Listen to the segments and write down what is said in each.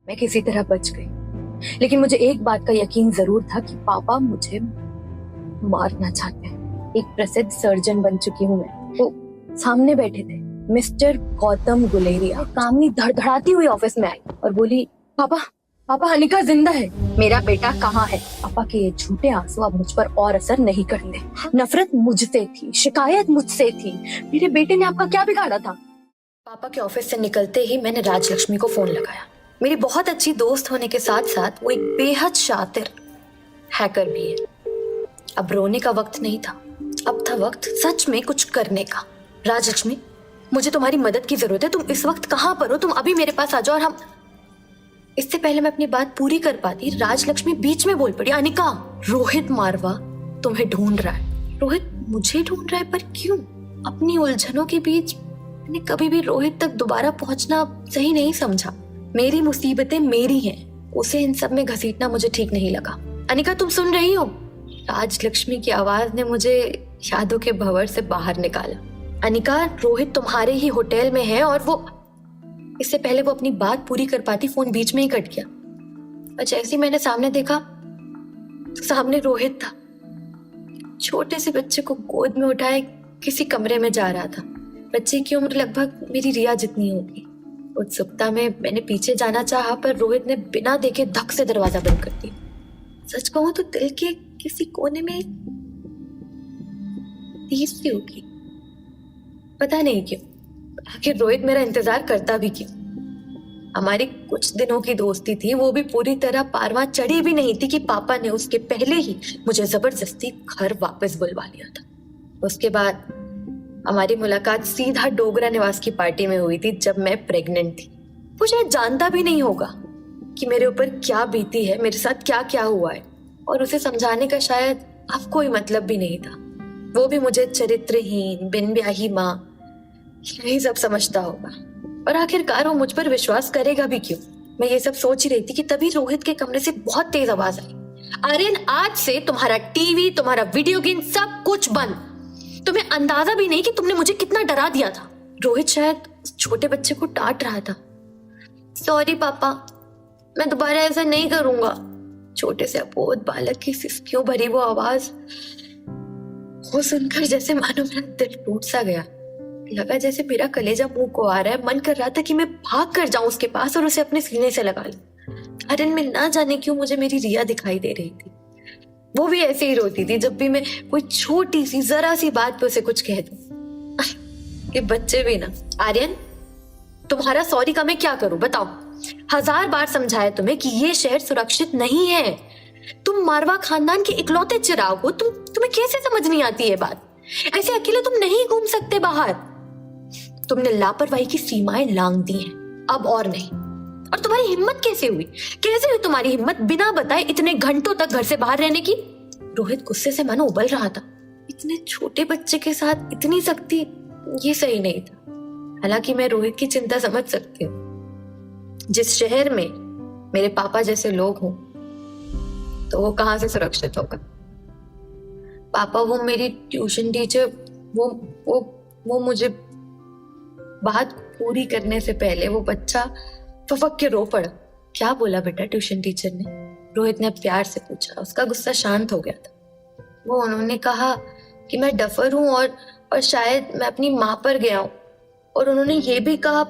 मैं किसी तरह बच गई, लेकिन मुझे एक बात का यकीन जरूर था कि पापा मुझे मारना चाहते हैं। एक प्रसिद्ध सर्जन बन चुकी हूँ मैं। वो सामने बैठे थे, मिस्टर गौतम गुलेरिया। कामनी धड़धड़ाती हुई ऑफिस में आई और बोली, पापा पापा अनिका जिंदा है। मेरा बेटा कहाँ है? पापा के ये झूठे आंसू अब मुझ पर और असर नहीं करते। नफरत मुझसे थी, शिकायत मुझसे थी। मेरे बेटे ने आपका क्या बिगाड़ा था? पापा के ऑफिस से निकलते ही मैंने राजलक्ष्मी को फोन लगाया। मेरी बहुत अच्छी दोस्त होने के साथ साथ वो एक बेहद शातिर हैकर भी है। अब रोने का वक्त नहीं था, अब था वक्त सच में कुछ करने का। राजलक्ष्मी, मुझे तुम्हारी मदद की जरूरत है। तुम इस वक्त कहाँ पर हो? तुम अभी मेरे पास आ जाओ। और हम इससे पहले मैं अपनी बात पूरी कर पाती, राजलक्ष्मी बीच में बोल पड़ी, अनिका, रोहित मारवा तुम्हें ढूंढ रहा है। रोहित मुझे ढूंढ रहा है? पर क्यों? अपनी उलझनों के बीच मैंने कभी भी रोहित तक दोबारा पहुंचना सही नहीं समझा। मेरी मुसीबतें मेरी हैं, उसे इन सब में घसीटना मुझे ठीक नहीं लगा। अनिका, तुम सुन रही हो? राजलक्ष्मी की आवाज ने मुझे यादों के भंवर से बाहर निकाला। अनिका, रोहित तुम्हारे ही होटल में है और वो... इससे पहले वो अपनी बात पूरी कर पाती, फोन बीच में ही कट गया। और जैसे ही मैंने सामने देखा तो सामने रोहित था। छोटे से बच्चे को गोद में उठाए किसी कमरे में जा रहा था। बच्चे की उम्र लगभग मेरी रिया जितनी होगी। उत्सुकता में मैंने पीछे जाना चाहा, पर रोहित ने बिना देखे धक से दरवाजा बंद कर दिया। सच कहूं तो दिल के किसी कोने में तीस सी होगी, पता नहीं क्यों। आखिर रोहित मेरा इंतजार करता भी क्यों? हमारी कुछ दिनों की दोस्ती थी, वो भी पूरी तरह पारवा चढ़ी भी नहीं थी कि पापा ने उसके पहले ही मुझे जबरदस्ती घर वापस बुलवा लिया था। उसके बाद हमारी मुलाकात सीधा डोगरा निवास की पार्टी में हुई थी, जब मैं प्रेग्नेंट थी। वो शायद जानता भी नहीं होगा कि मेरे ऊपर क्या बीती है, मेरे साथ क्या क्या हुआ है, और उसे समझाने का शायद अब कोई मतलब भी नहीं था। वो भी मुझे चरित्रहीन, बिन ब्याही माँ, यही सब समझता होगा। और आखिरकार वो मुझ पर विश्वास करेगा भी क्यों? मैं ये सब सोच ही रही थी कि तभी रोहित के कमरे से बहुत तेज आवाज आई, आर्यन, आज से तुम्हारा टीवी, तुम्हारा वीडियो गेम, सब कुछ बंद। तुम्हें अंदाजा भी नहीं कि तुमने मुझे कितना डरा दिया था। रोहित शायद छोटे बच्चे को डांट रहा था। सॉरी पापा, मैं दोबारा ऐसा नहीं करूंगा। छोटे से अबोध बालक की सिसकियों भरी वो आवाज, वो सुनकर जैसे मानो मेरा दिल टूट सा गया। लगा जैसे मेरा कलेजा मुंह को आ रहा है। मन कर रहा था कि मैं भाग कर जाऊं उसके पास और उसे अपने सीने से लगा लूं। आर्यन में ना जाने क्यों मुझे मेरी रिया दिखाई दे रही थी। वो भी ऐसे ही रोती थी जब भी मैं कोई छोटी सी जरा सी बात पे उसे कुछ कह दूं। ये बच्चे भी ना। आर्यन, तुम्हारा सॉरी का मैं क्या करूं बताओ? 1000 बार समझाया तुम्हें कि ये शहर सुरक्षित नहीं है। तुम मारवा खानदान के इकलौते चिराग हो। तुम्हें कैसे समझ नहीं आती है बात? ऐसे अकेले तुम नहीं घूम सकते बाहर। तुमने लापरवाही की सीमाएं लांघ दी हैं, अब और नहीं। और तुम्हारी हिम्मत कैसे हुई? कैसे हुई तुम्हारी हिम्मत बिना बताए इतने घंटों तक घर से बाहर रहने की? रोहित गुस्से से मानो उबल रहा था। इतने छोटे बच्चे के साथ इतनी सख्ती, ये सही नहीं था। हालांकि मैं रोहित की चिंता समझ सकती हूँ। जिस शहर में मेरे पापा जैसे लोग हों, तो वो कहाँ से सुरक्षित होगा? पापा, वो मेरी ट्यूशन टीचर, वो मुझे बात पूरी करने से पहले वो बच्चा फफक के रो पड़ा। क्या बोला बेटा ट्यूशन टीचर ने? रोहित ने प्यार से पूछा। उसका गुस्सा शांत हो गया था। उन्होंने कहा कि मैं डफर हूं और शायद मैं अपनी माँ पर गया हूं। और उन्होंने ये भी कहा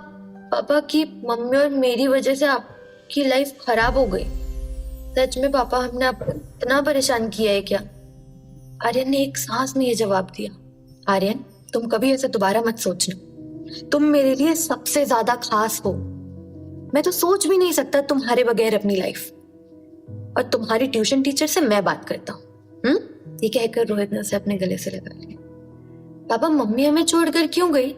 पापा कि मम्मी और मेरी वजह से आपकी लाइफ खराब हो गई। सच में पापा, हमने आपको इतना परेशान किया है क्या? आर्यन ने एक सांस में ये जवाब दिया। आर्यन, तुम कभी ऐसा दोबारा मत सोचना। तुम मेरे लिए सबसे ज्यादा खास हो। मैं तो सोच भी नहीं सकता तुम्हारे बगैर अपनी लाइफ। और तुम्हारी ट्यूशन टीचर से मैं बात करता हूँ। ये कहकर रोहित ने उसे अपने गले से लगा लिया। पापा, मम्मी हमें छोड़कर क्यों गई?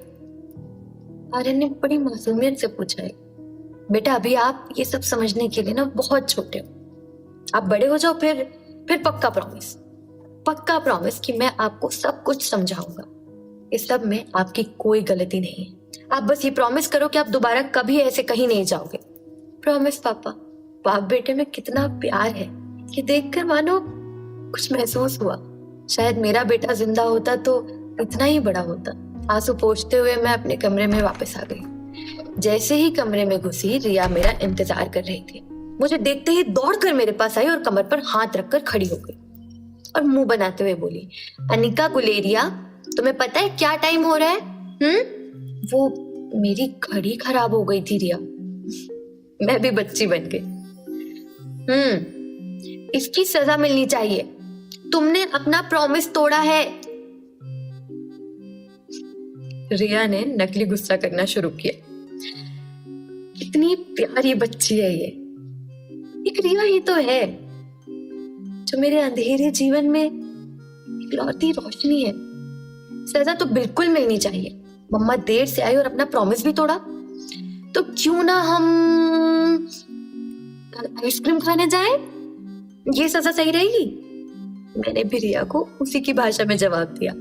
आर्यन ने बड़ी मासूमियत से पूछा है। बेटा, अभी आप ये सब समझने के लिए ना बहुत छोटे हो। आप बड़े हो जाओ, फिर पक्का प्रॉमिस कि मैं आपको सब कुछ समझाऊंगा। इस सब में आपकी कोई गलती नहीं है। आप बस ये प्रॉमिस करो कि आप दोबारा कभी ऐसे कहीं नहीं जाओगे। प्रॉमिस पापा। बाप बेटे में कितना प्यार है, ये देखकर मानो कुछ महसूस हुआ। शायद मेरा बेटा जिंदा होता तो इतना ही बड़ा होता। आंसू पोंछते हुए मैं अपने कमरे में वापस आ गई। जैसे ही कमरे में घुसी रिया मेरा इंतजार कर रही थी। मुझे देखते ही दौड़कर मेरे पास आई और कमर पर हाथ रखकर खड़ी हो गई और मुंह बनाते हुए बोली, अनिका गुलेरिया, तुम्हें पता है क्या टाइम हो रहा है? वो मेरी घड़ी खराब हो गई थी रिया। मैं भी बच्ची बन गई। इसकी सजा मिलनी चाहिए। तुमने अपना प्रॉमिस तोड़ा है। रिया ने नकली गुस्सा करना शुरू किया। कितनी प्यारी बच्ची है ये। एक रिया ही तो है जो मेरे अंधेरे जीवन में इकलौती रोशनी है। सजा तो बिल्कुल मिलनी चाहिए। मम्मा देर से आई और अपना प्रॉमिस भी तोड़ा, तो क्यों ना हम आइसक्रीम खाने जाएं? ये सजा सही रहेगी। मैंने भी रिया को उसी की भाषा में जवाब दिया।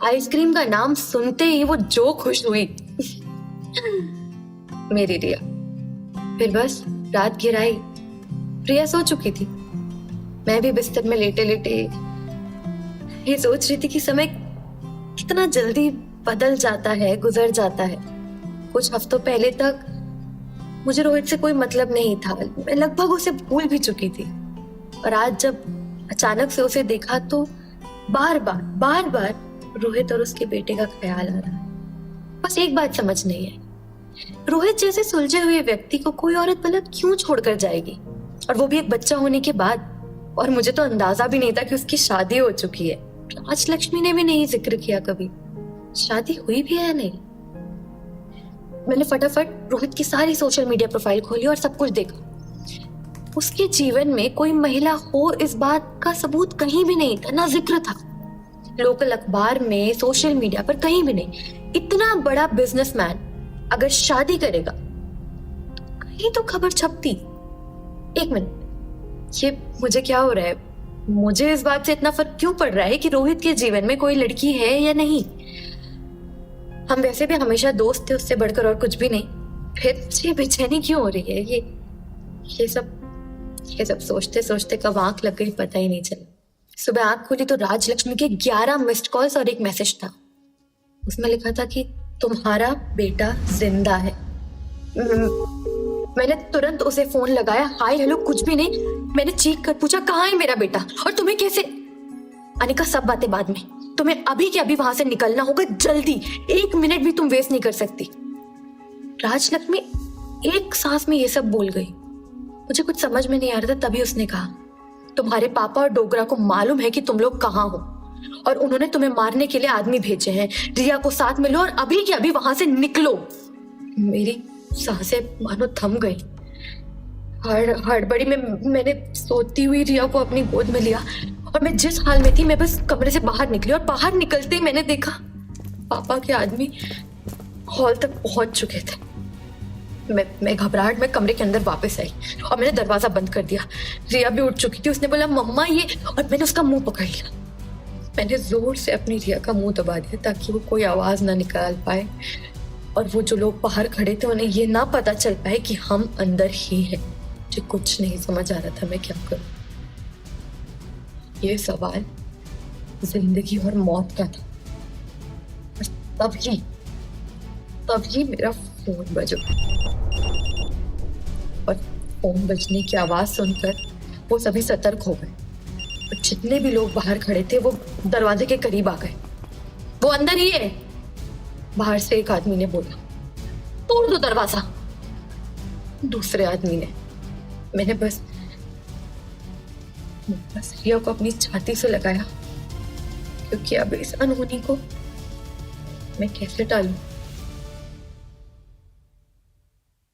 आइसक्रीम का नाम सुनते ही वो जो खुश हुई। मेरी रिया। फिर बस रात गिराई। रिया सो चुकी थी। मैं भी बिस्तर में लेटे लेटे ये सोच रही थी कि समय कितना जल्दी बदल जाता है, गुजर जाता है। कुछ हफ्तों पहले तक मुझे रोहित से कोई मतलब नहीं था। मैं लगभग उसे भूल भी चुकी थी। और आज जब अचानक से उसे देखा तो बार बार रोहित और उसके बेटे का ख्याल आ रहा है। बस एक बात समझ नहीं है, रोहित जैसे सुलझे हुए व्यक्ति को कोई औरत भला क्यों छोड़कर जाएगी, और वो भी एक बच्चा होने के बाद। और मुझे तो अंदाजा भी नहीं था कि उसकी शादी हो चुकी है। राजलक्ष्मी ने भी नहीं जिक्र किया कभी। शादी हुई भी है या नहीं। मैंने फटाफट रोहित की सारी सोशल मीडिया प्रोफाइल खोली और सब कुछ देखा। उसके जीवन में कोई महिला हो इस बात का सबूत कहीं भी नहीं था, ना जिक्र था। लोकल अखबार में, सोशल मीडिया पर कहीं भी नहीं। इतना बड़ा बिजनेसमैन अगर शादी करेगा तो कहीं तो खबर छपती। एक मिनट, ये मुझे क्या हो रहा है? मुझे इस बात से इतना फर्क क्यों पड़ रहा है कि रोहित के जीवन में कोई लड़की है या नहीं? हम वैसे भी हमेशा दोस्त थे, उससे बढ़कर और कुछ भी नहीं। फिर मुझे बेचैनी क्यों हो रही है? ये सब सोचते सोचते कब आंख लग गई पता ही नहीं चला। सुबह आंख खोली तो राजलक्ष्मी के 11 मिस्ड कॉल्स और एक मैसेज था। उसमें लिखा था कि तुम्हारा बेटा जिंदा है। मैंने तुरंत उसे फोन लगाया। हाय हेलो कुछ भी नहीं। मैंने चीख कर पूछा, कहाँ है मेरा बेटा और तुम्हें कैसे? अनिका, सब बातें बाद में। तुम्हें अभी के अभी वहां से निकलना होगा, जल्दी। 1 मिनट भी तुम वेस्ट नहीं कर सकती। राजलक्ष्मी एक सांस में ये सब बोल गई। मुझे कुछ समझ में नहीं आ रहा था। तभी उसने कहा, तुम्हारे पापा और डोगरा को मालूम है कि तुम लोग कहाँ हो और उन्होंने तुम्हें मारने के लिए आदमी भेजे हैं। रिया को साथ में लो और अभी के अभी वहां से निकलो। मेरी सांसें मानो थम गई। हड़बड़ी में मैंने सोती हुई रिया को अपनी गोद में लिया और मैं जिस हाल में थी, मैं बस कमरे से बाहर निकली। और बाहर निकलते ही मैंने देखा पापा के आदमी हॉल तक पहुंच चुके थे। मैं घबराहट में कमरे के अंदर वापस आई और मैंने दरवाजा बंद कर दिया। रिया भी उठ चुकी थी। उसने बोला, मम्मा ये, और मैंने उसका मुंह पकड़ लिया। मैंने जोर से अपनी रिया का मुंह दबा दिया ताकि वो कोई आवाज ना निकाल पाए और वो जो लोग बाहर खड़े थे उन्हें ये ना पता चल पाए कि हम अंदर ही हैं। मुझे कुछ नहीं समझ आ रहा था मैं क्या करूं। ये सवाल जिंदगी और मौत का था। तभी मेरा फोन बजा और फोन बजने की आवाज सुनकर वो सभी सतर्क हो गए और जितने भी लोग बाहर खड़े थे वो दरवाजे के करीब आ गए। वो अंदर ही है, बाहर से एक आदमी ने बोला। तोड़ दो दरवाजा, दूसरे आदमी ने। मैंने बस रिया को अपनी छाती से लगाया, क्योंकि अब इस अनहोनी को मैं कैसे टालूं।